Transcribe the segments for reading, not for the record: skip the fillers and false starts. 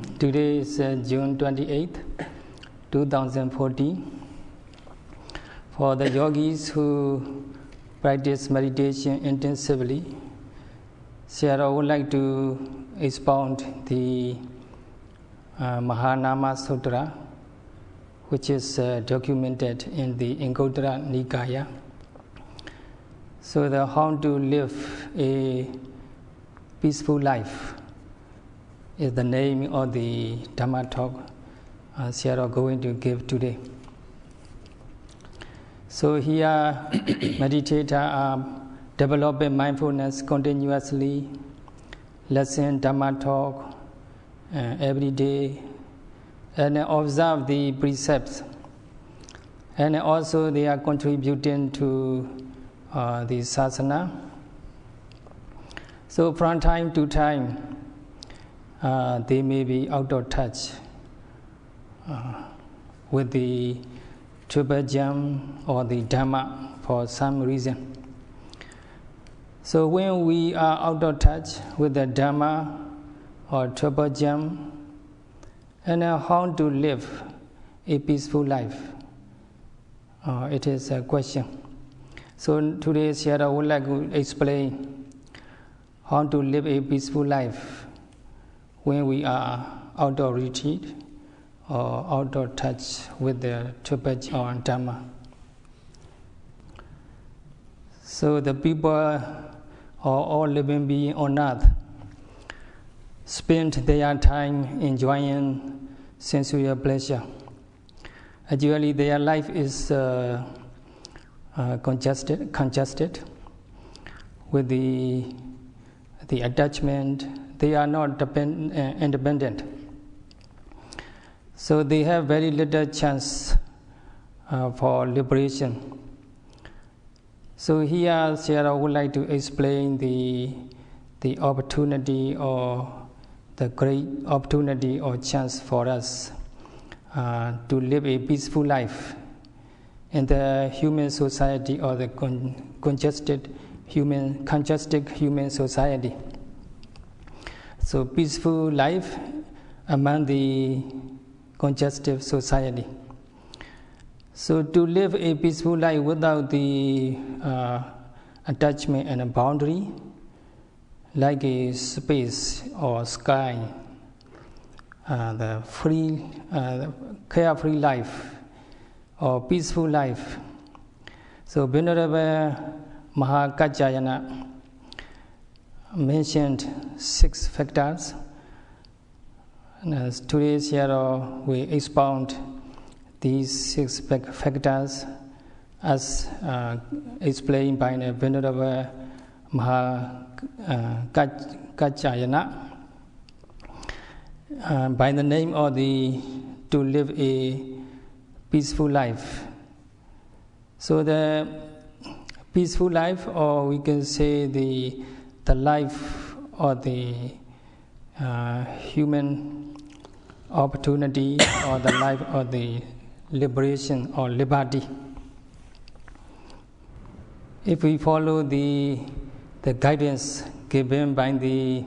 Today is June 28th, 2014. For the yogis who practice meditation intensively, Sayadaw would like to expound the MahaNama Sutta, which is documented in the Anguttara Nikaya. So how to live a peaceful life is the name of the Dhamma talk Sayadaw going to give today. So here meditators are developing mindfulness continuously, listen Dhamma talk every day, and observe the precepts. And also they are contributing to the sasana. So from time to time, they may be out of touch with the triple gem or the Dhamma for some reason. So when we are out of touch with the Dhamma or triple gem, and how to live a peaceful life, it is a question. So today Sayadaw would like to explain how to live a peaceful life when we are out of retreat or out of touch with the triple or Dhamma. So the people or all living beings on earth spend their time enjoying sensual pleasure. Actually, their life is congested with the attachment. They are not independent. So they have very little chance for liberation. So here Sayadaw would like to explain the opportunity or the great opportunity or chance for us to live a peaceful life in the human society or the congested human society. So peaceful life among the congested society. So to live a peaceful life without the attachment and a boundary, like a space or sky, the free, carefree life or peaceful life. So Venerable Mahakajayana mentioned 6 factors. And as today Sayadaw we expound these 6 factors as explained by the Venerable Mahakajayana by the name of the to live a peaceful life. So the peaceful life, or we can say the life or the human opportunity or the life of the liberation or liberty. If we follow the guidance given by the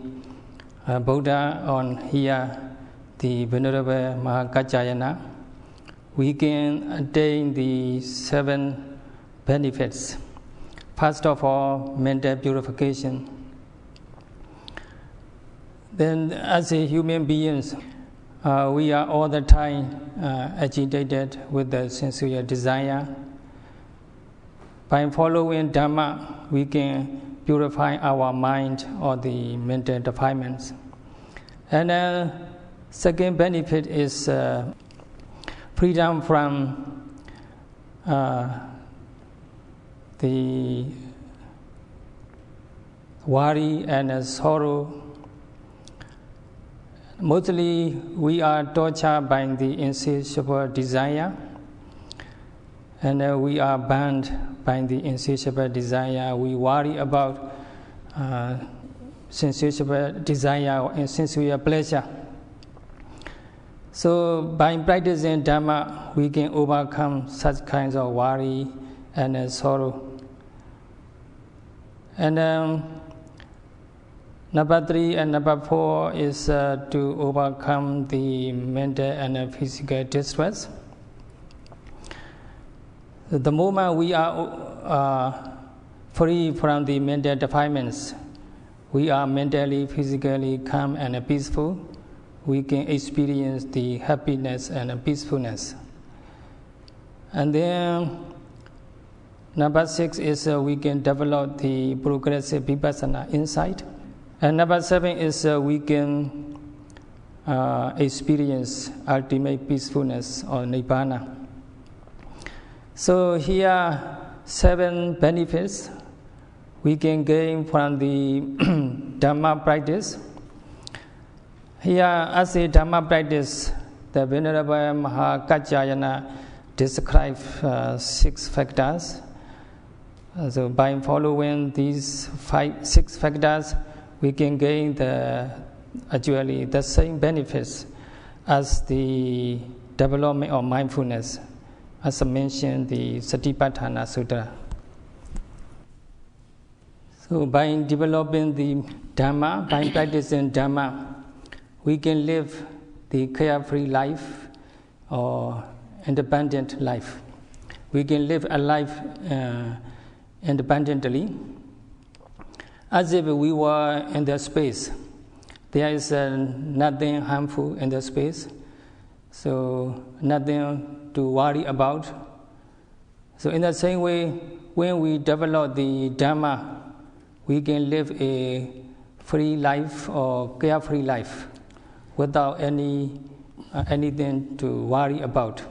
Buddha on here, the Venerable Mahakajayana, we can attain the 7 benefits. First of all, mental purification. Then as a human beings, we are all the time agitated with the sensual desire. By following Dhamma, we can purify our mind or the mental defilements. And second benefit is freedom from the worry and sorrow. Mostly we are tortured by the insatiable desire, and we are bound by the insatiable desire. We worry about sensual desire and sensual pleasure. So by practicing Dhamma, we can overcome such kinds of worry and sorrow. And Number 3 and number 4 is to overcome the mental and physical distress. The moment we are free from the mental defilements, we are mentally, physically calm and peaceful. We can experience the happiness and peacefulness. And then number 6 is we can develop the progressive Vipassana insight. And number 7 is we can experience ultimate peacefulness or Nibbana. So here are 7 benefits we can gain from the Dhamma practice. Here, as a Dhamma practice, the Venerable Mahakajayana describes 6 factors. So by following these 6 factors, we can gain actually the same benefits as the development of mindfulness, as I mentioned, the Satipatthana Sutta. So by developing the Dhamma, by practicing Dhamma, we can live the carefree life or independent life. We can live a life independently, as if we were in the space. There is nothing harmful in the space, so nothing to worry about. So in the same way, when we develop the Dhamma, we can live a free life or carefree life without anything to worry about.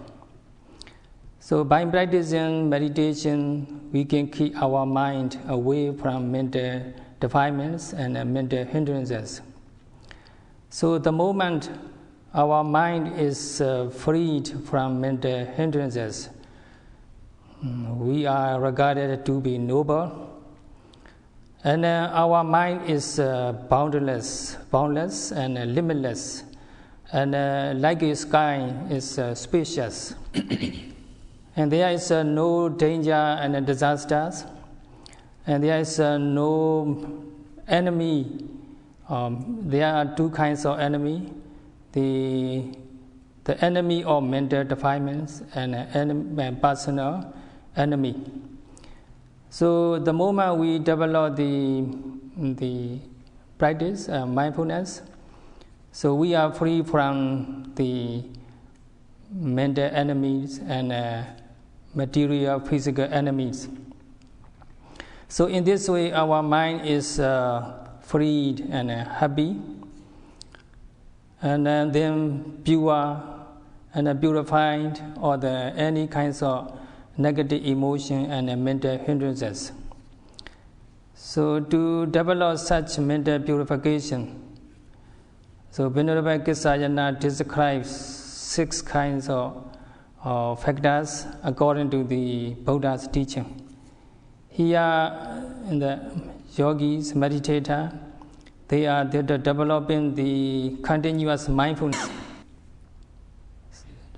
So by practicing meditation, we can keep our mind away from mental defilements and mental hindrances. So the moment our mind is freed from mental hindrances, we are regarded to be noble. And our mind is boundless and limitless, and like a sky is spacious. And there is no danger and disasters, and there is no enemy. There are 2 kinds of enemy: the enemy of mental defilements and personal enemy. So the moment we develop the practice, mindfulness, so we are free from the mental enemies and material, physical enemies. So in this way, our mind is freed and happy, and then pure and purified or any kinds of negative emotion and mental hindrances. So to develop such mental purification, so Venerable Kisayana describes 6 kinds of factors according to the Buddha's teaching. Here in the yogis, meditator, they're developing the continuous mindfulness.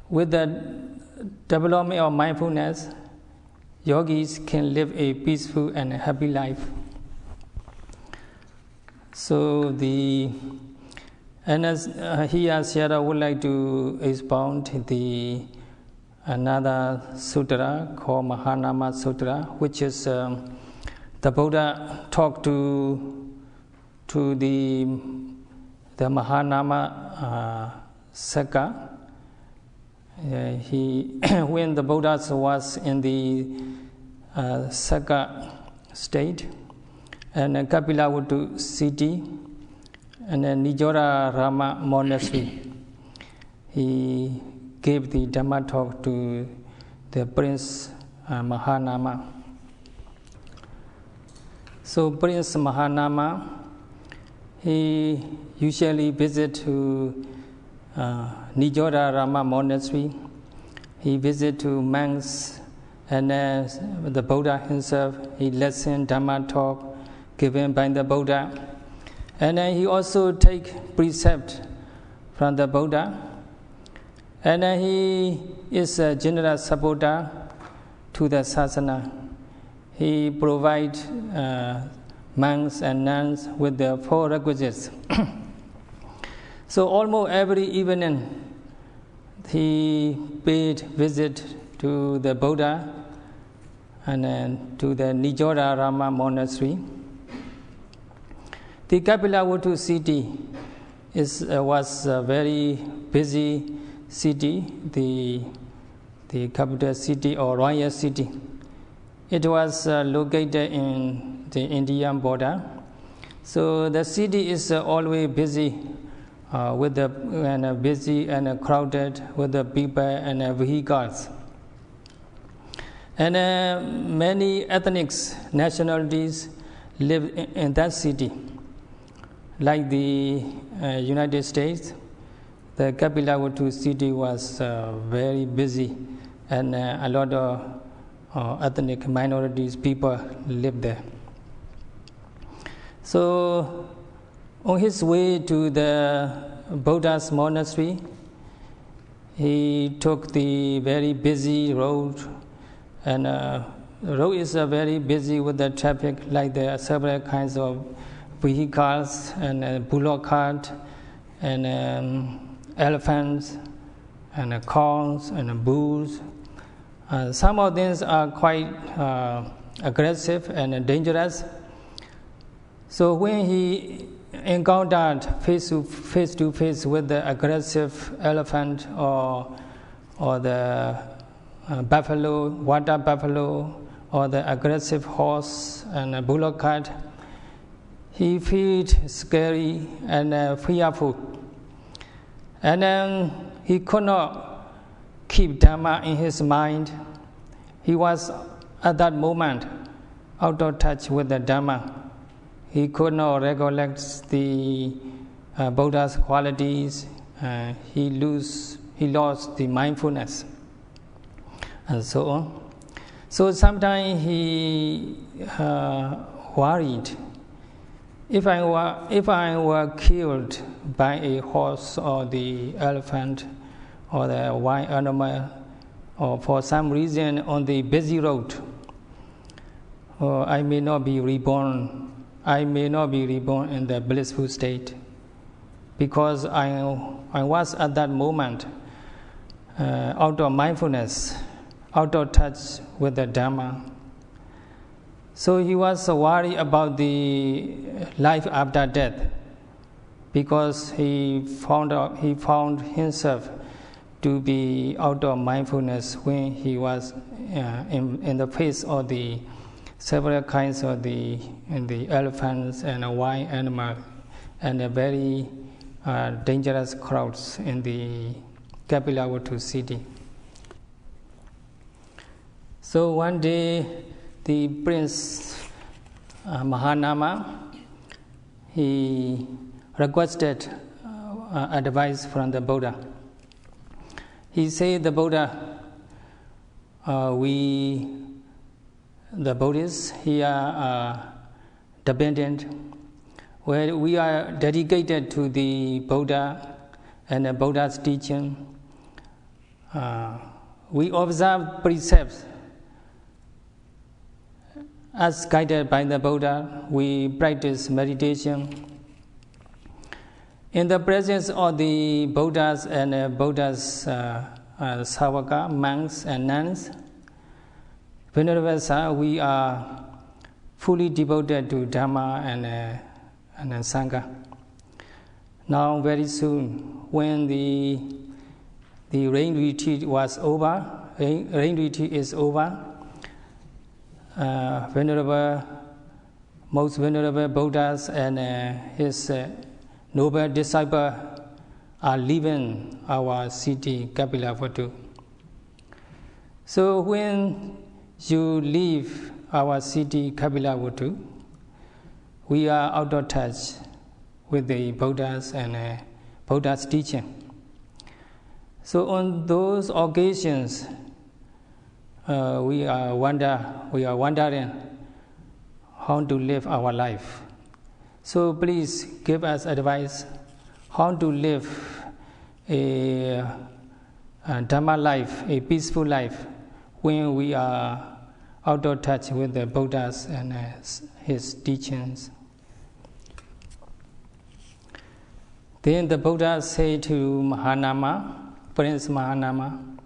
With the development of mindfulness, yogis can live a peaceful and happy life. So here Sayadaw would like to expound another sutra called MahaNama Sutta, which is the Buddha talked to the MahaNama Sutta. When the Buddha was in the Sakka state, and Kapilavatthu city, and Nijora Rama monastery, he gave the Dhamma talk to the Prince MahaNama. So Prince MahaNama, he usually visits to Nijora Rama monastery. He visits to monks, and the Buddha himself, he listens Dhamma talk given by the Buddha, and he also take precept from the Buddha, and he is a generous supporter to the sasana. He provides monks and nuns with the 4 requisites. So almost every evening he paid visit to the Buddha and then to the Nijodarama monastery. The Kapilavatthu city was a very busy city, the capital city or royal city. It was located in the Indian border. So the city is always busy busy and crowded with the people and vehicles. And many ethnic nationalities live in that city. Like the United States, the Kapilavatthu city was very busy, and a lot of ethnic minorities people live there. So on his way to the Buddha's monastery, he took the very busy road, and the road is very busy with the traffic, like there are several kinds of vehicles and bullock cart and elephants and cows and bulls. Some of these are quite aggressive and dangerous. So when he encountered face to face with the aggressive elephant or the buffalo, water buffalo, or the aggressive horse and bullock cart, he felt scary and fearful. And then he could not keep Dhamma in his mind. He was at that moment out of touch with the Dhamma. He could not recollect the Buddha's qualities. He lost the mindfulness, and so on. So sometimes he worried, if I were killed by a horse or the elephant or the wild animal, or for some reason on the busy road, I may not be reborn. I may not be reborn in the blissful state, because I was at that moment out of mindfulness, out of touch with the Dhamma. So he was worried about the life after death, because he found himself to be out of mindfulness when he was in the face of the several kinds of the elephants and wild animals and very dangerous crowds in the Kapilavatthu city. So one day, the Prince MahaNama, he requested advice from the Buddha. He said, the Buddha, the Buddhists here are dependent. We are dedicated to the Buddha and the Buddha's teaching. We observe precepts as guided by the Buddha. We practice meditation. In the presence of the Buddhas and Buddha's Savaka, monks and nuns, Venerable Sir, we are fully devoted to Dhamma and Sangha. Now, very soon, when the rain retreat is over, most venerable Buddhas and his noble disciples are leaving our city, Kapilavatthu. So when you leave our city, Kapilavatthu, we are out of touch with the Buddhas and Buddha's teaching. So on those occasions, we are wondering how to live our life. So please give us advice how to live a Dhamma life, a peaceful life, when we are out of touch with the Buddhas and his teachings. Then the Buddha said to MahaNama, Prince MahaNama,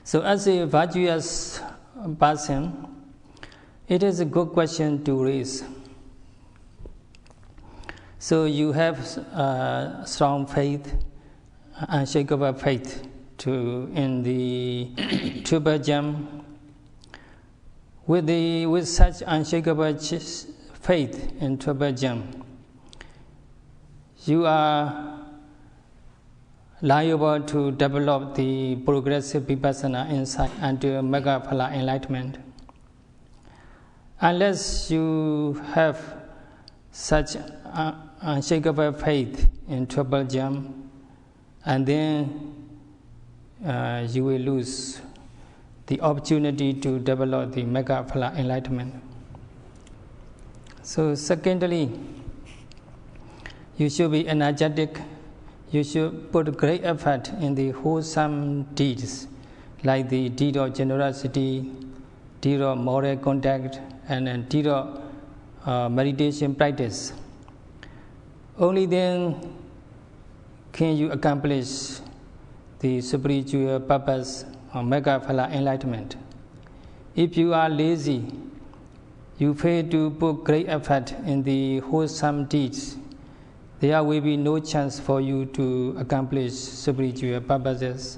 so as a virtuous person, it is a good question to raise. So you have strong faith, unshakable faith in the Triple Gem. With such unshakable faith in Triple Gem, you are liable to develop the progressive Vipassana insight until Magga-phala enlightenment. Unless you have such unshakable faith in Triple Gem, and then you will lose the opportunity to develop the Magga-phala enlightenment. So secondly, you should be energetic. You should put great effort in the wholesome deeds, like the deed of generosity, deed of moral conduct, and deed of meditation practice. Only then can you accomplish the spiritual purpose of Magga-phala enlightenment. If you are lazy, you fail to put great effort in the wholesome deeds, there will be no chance for you to accomplish spiritual purposes.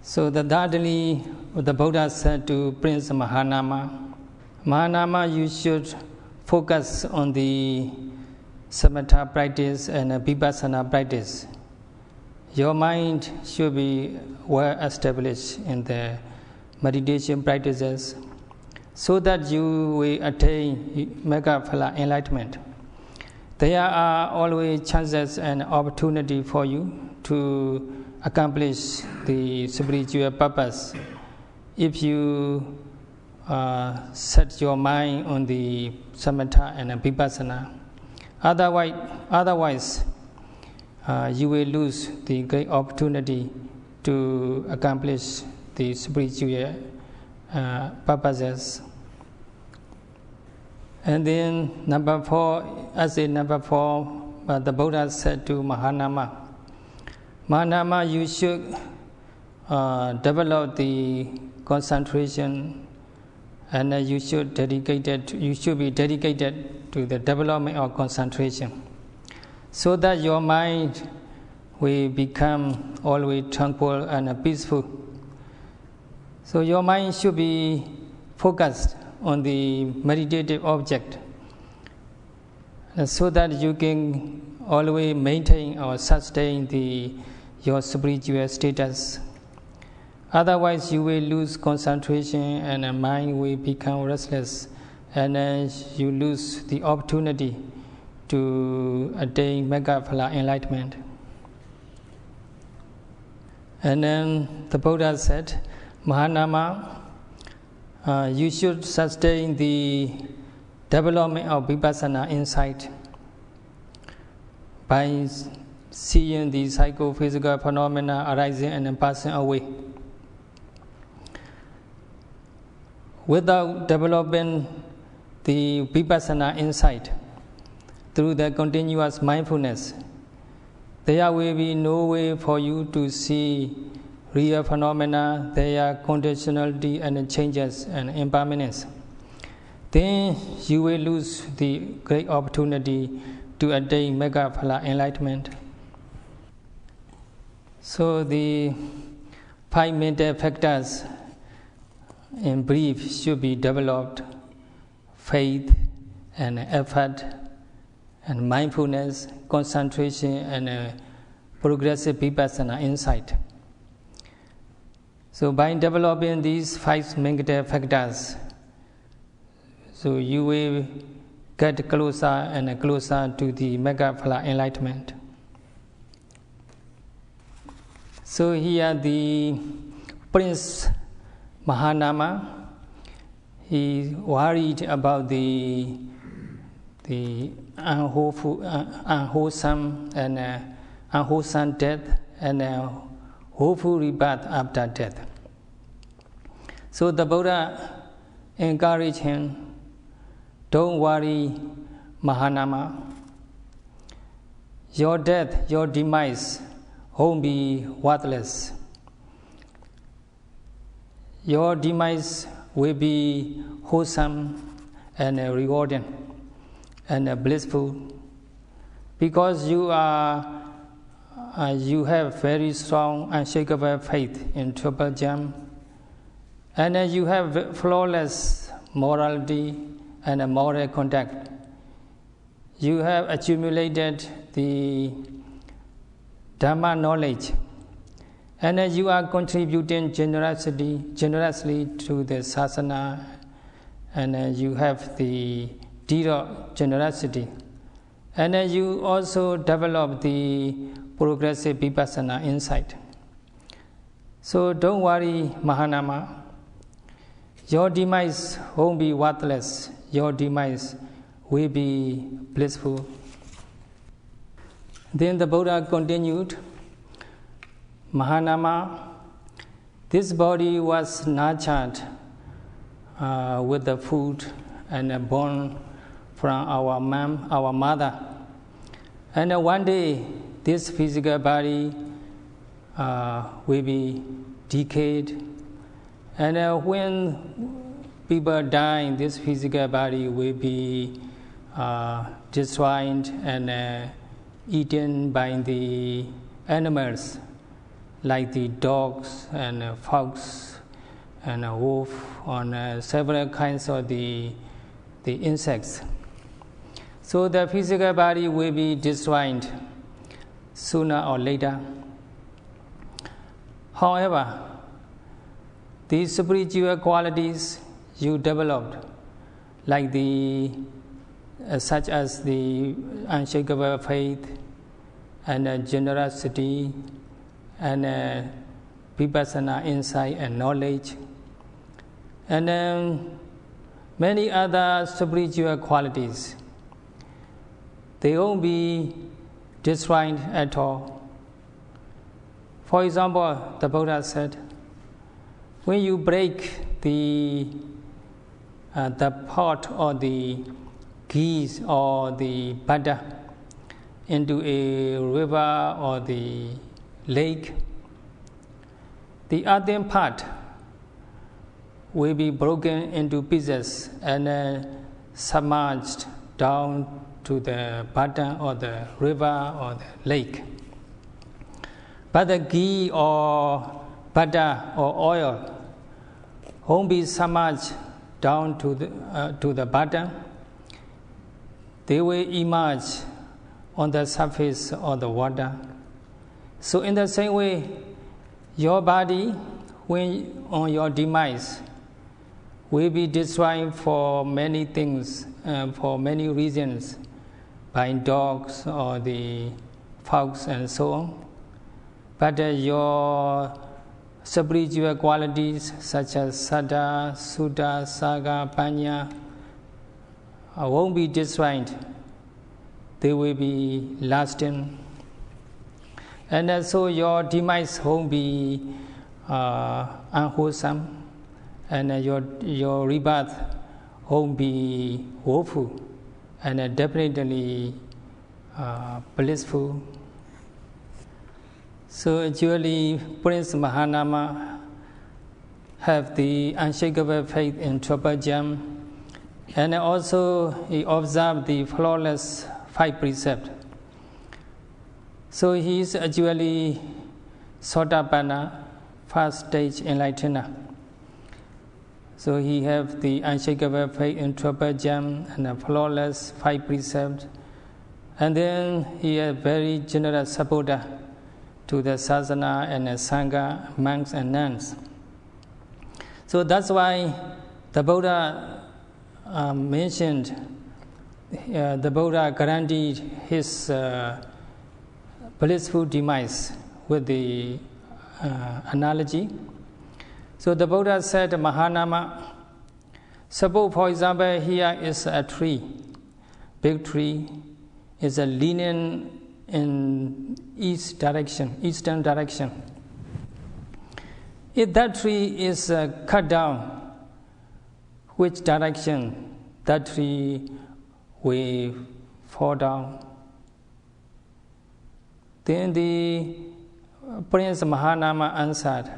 So thirdly, the Buddha said to Prince MahaNama, MahaNama, you should focus on the samatha practice and Vipassana practice. Your mind should be well established in the meditation practices so that you will attain Magga-phala enlightenment. There are always chances and opportunity for you to accomplish the spiritual purpose if you set your mind on the samatha and Vipassana. Otherwise, you will lose the great opportunity to accomplish the spiritual purposes. And then number four, the Buddha said to MahaNama, MahaNama, you should develop the concentration, and you should be dedicated to the development of concentration, so that your mind will become always tranquil and peaceful. So your mind should be focused on the meditative object, so that you can always maintain or sustain your spiritual status. Otherwise, you will lose concentration and the mind will become restless, and you lose the opportunity to attain Magga-phala enlightenment. And then the Buddha said, MahaNama, you should sustain the development of Vipassana insight by seeing the psychophysical phenomena arising and passing away. Without developing the Vipassana insight through the continuous mindfulness, there will be no way for you to see real phenomena, their conditionality and changes and impermanence. Then you will lose the great opportunity to attain Magga-phala enlightenment. So the 5 mental factors in brief should be developed: faith and effort and mindfulness, concentration and progressive Vipassana insight. So by developing these 5 mental factors, so you will get closer and closer to the Magga-phala enlightenment. So here the Prince MahaNama, he worried about the unwholesome and unwholesome death and hopeful rebirth after death. So the Buddha encouraged him, don't worry, MahaNama. Your death, your demise won't be worthless. Your demise will be wholesome and rewarding and blissful, because you have very strong, unshakable faith in Triple Gem, and you have flawless morality and moral conduct. You have accumulated the dhamma knowledge, and you are contributing generously to the sasana, and you have the dhira generosity, and you also develop the progressive Vipassana insight. So don't worry, MahaNama. Your demise won't be worthless. Your demise will be blissful. Then the Buddha continued, MahaNama, this body was nurtured with the food and born from our mother. And one day, this physical body will be decayed. And when people die, this physical body will be destroyed and eaten by the animals, like the dogs and fox and wolf, and several kinds of the insects. So the physical body will be destroyed sooner or later. However, the spiritual qualities you developed, like such as the unshakable faith and generosity and Vipassana insight and knowledge, and many other spiritual qualities, they won't be destroyed at all. For example, the Buddha said, when you break the pot or the geese or the butter into a river or the lake, the earthen part will be broken into pieces and submerged down to the bottom of the river or the lake. But the ghee or butter or oil won't be submerged down to the bottom. They will emerge on the surface of the water. So in the same way, your body, when on your demise, will be destroyed for many things, for many reasons, by dogs or the fox and so on. But your spiritual qualities such as Saddha, Sutta, Saga, Panya won't be destroyed. They will be lasting. And so your demise won't be unwholesome, and your rebirth won't be woeful, and definitely blissful. So actually, Prince MahaNama have the unshakable faith in Triple Gem, and also he observed the flawless 5 precepts. So he is actually Sotapanna, first stage enlightener. So he have the unshakable faith in Triple Gem and a flawless 5 precepts, and then he is very generous supporter to the sasana and the sangha, monks and nuns. So that's why the Buddha mentioned, the Buddha guaranteed his blissful demise with the analogy. So the Buddha said, MahaNama, suppose for example here is a tree, big tree, is leaning in eastern direction. if that tree is cut down, which direction that tree will fall down? Then the Prince MahaNama answered,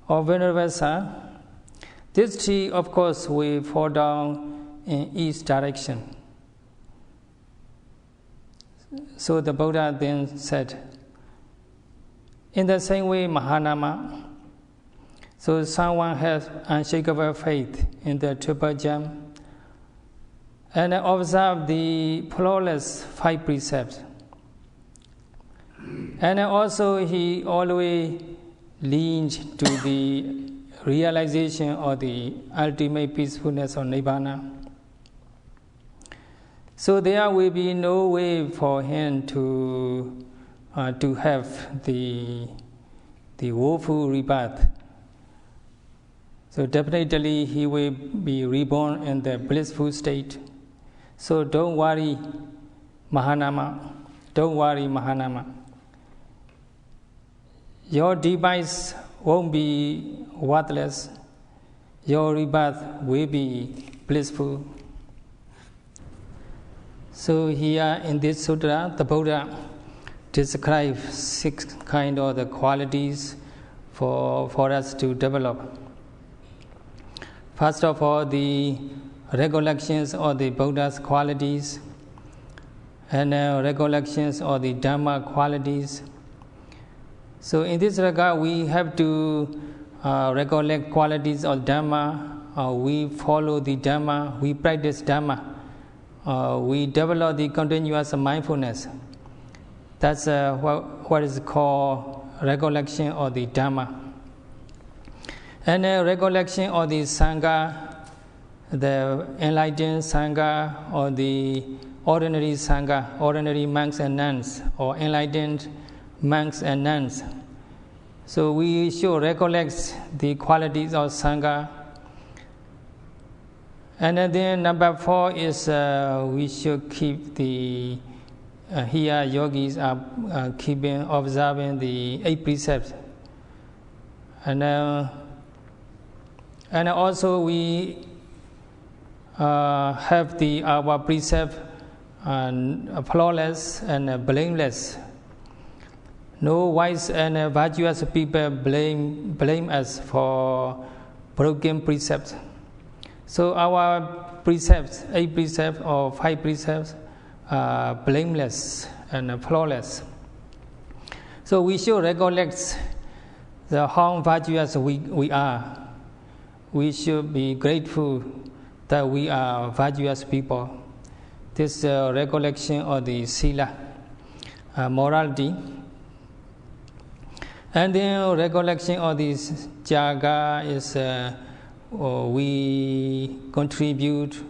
"O Venerable Sir, this tree of course will fall down in east direction." So the Buddha then said, "In the same way, MahaNama, so someone has unshakable faith in the Triple Gem and observe the flawless 5 precepts. And also he always leans to the realization of the ultimate peacefulness of Nibbana. So there will be no way for him to have the woeful rebirth. So definitely he will be reborn in the blissful state. So don't worry, MahaNama. Don't worry, MahaNama. Your demise won't be worthless. Your rebirth will be blissful." So here in this sutra, the Buddha describes 6 kind of the qualities for us to develop. First of all, the recollections of the Buddha's qualities and recollections of the Dhamma qualities. So in this regard, we have to recollect qualities of Dhamma. We follow the Dhamma. We practice Dhamma. We develop the continuous mindfulness. That's what is called recollection of the Dhamma. And recollection of the Sangha, the enlightened Sangha or the ordinary Sangha, ordinary monks and nuns, or enlightened monks and nuns. So we should recollect the qualities of Sangha. And then number 4 is we should keep the here yogis are observing the 8 precepts. And also we have our precept flawless and blameless. No wise and virtuous people blame us for broken precepts. So our precepts, 8 precepts or 5 precepts, are blameless and flawless. So we should recollect how virtuous we are. We should be grateful that we are virtuous people. This recollection of the sila, morality. And then recollection of this jaga is we contribute,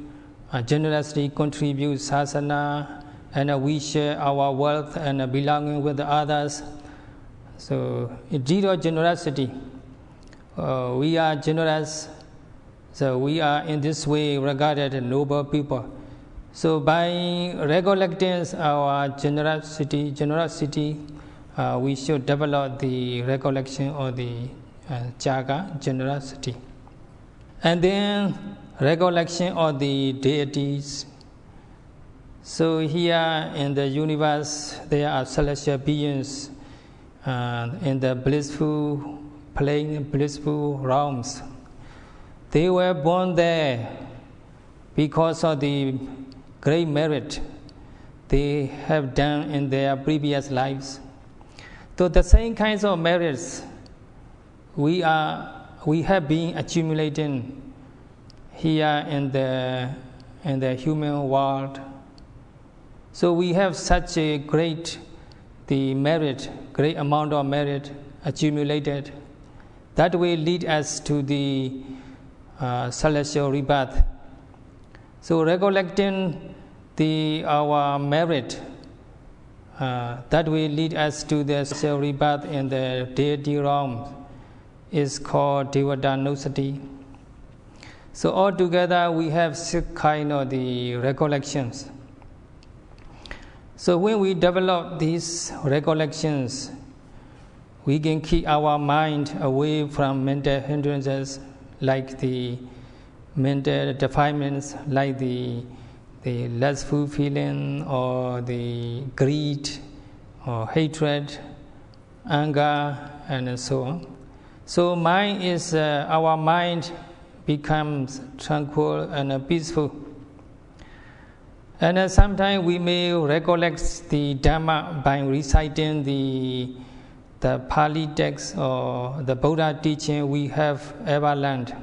generously contribute sasana, and we share our wealth and belonging with others. So in zero generosity, we are generous. So we are in this way regarded noble people. So by recollecting our generosity, we should develop the recollection of the jaga, generosity. And then recollection of the deities. So here in the universe, there are celestial beings in the blissful plane, blissful realms. They were born there because of the great merit they have done in their previous lives. So the same kinds of merits we have been accumulating here in the human world. So we have such a great amount of merit accumulated that will lead us to the celestial rebirth. So recollecting our merit that will lead us to the celestial rebirth in the deity realm is called Devadanusati. So altogether we have 6 kind of the recollections. So when we develop these recollections, we can keep our mind away from mental hindrances like the mental defilements, like the lustful feeling or the greed or hatred, anger, and so on. So our mind becomes tranquil and peaceful. And sometimes we may recollect the Dhamma by reciting the Pali text or the Buddha teaching we have ever learned.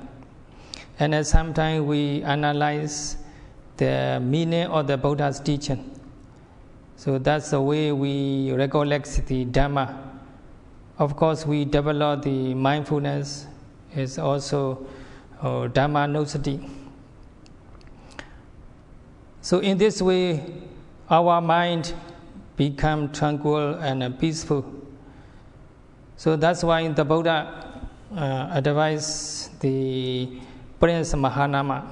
And sometimes we analyze the meaning of the Buddha's teaching. So that's the way we recollect the Dhamma. Of course, we develop the mindfulness. It's also Dhamma nosati. So in this way, our mind becomes tranquil and peaceful. So that's why the Buddha advised the Prince MahaNama.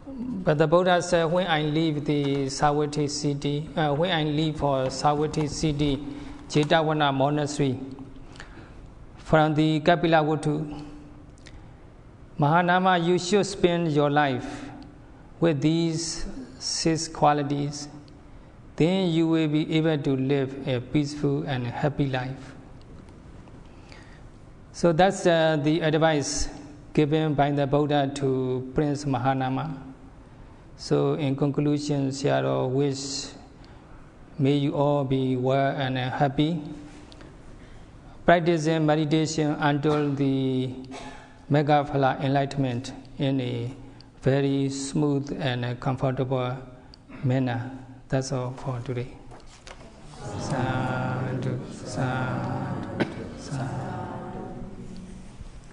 But the Buddha said, when I leave the Savatthi city, when I leave for Savatthi city, Jetavana monastery, from the Kapilavatthu, MahaNama, you should spend your life with these 6 qualities. Then you will be able to live a peaceful and happy life. So that's the advice given by the Buddha to Prince MahaNama. So in conclusion, Sayadaw wish may you all be well and happy, practicing meditation until the Megaphala enlightenment in a very smooth and comfortable manner. That's all for today. Sadhu, sadhu.